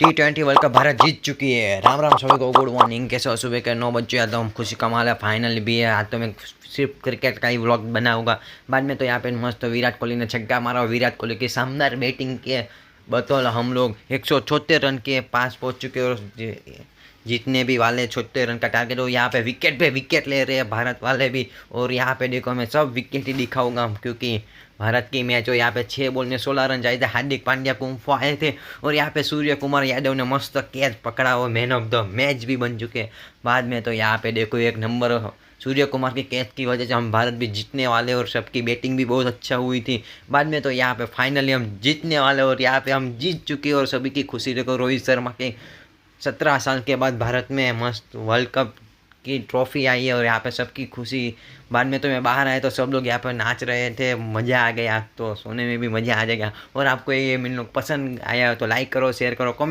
T20 world cup Bharat जीत चुकी है। राम राम सभी को, गुड मॉर्निंग। कैसे हो? सुबह के 9 बज चुके तो हम खुशी का माल है, फाइनल भी है। आज तो मैं सिर्फ क्रिकेट का ही व्लॉग बनाऊंगा। बाद में तो यहाँ पे मस्त विराट कोहली ने छक्का मारा। विराट कोहली की शानदार बैटिंग की बतौल हम लोग 176 रन के पास पहुँच चुके और जीतने भी वाले 76 रन का टारगेट। और यहाँ पे विकेट ले रहे हैं भारत वाले भी। और यहाँ पे देखो मैं सब विकेट ही दिखाऊंगा क्योंकि भारत की मैच हो। यहाँ पे 6 बॉल में 16 रन चाहिए थे। हार्दिक पांड्या कुंफो आए थे और यहाँ पे सूर्य कुमार यादव ने मस्त कैच पकड़ा और मैन ऑफ द मैच भी बन चुके। बाद में तो यहाँ पे देखो एक नंबर सूर्य कुमार के कैच की वजह से हम भारत भी जीतने वाले और सबकी बैटिंग भी बहुत अच्छा हुई थी। बाद में तो यहाँ पे फाइनली हम जीतने वाले और यहाँ पे हम जीत चुके और सभी की खुशी देखो। रोहित शर्मा के 17 साल के बाद भारत में मस्त वर्ल्ड कप की ट्रॉफी आई है और यहाँ पे सबकी खुशी। बाद में तो मैं बाहर आया तो सब लोग यहाँ पर नाच रहे थे, मज़ा आ गया। तो सोने में भी मज़ा आ जाएगा। और आपको ये मेरे लोग पसंद आया तो लाइक करो, शेयर करो, कमेंट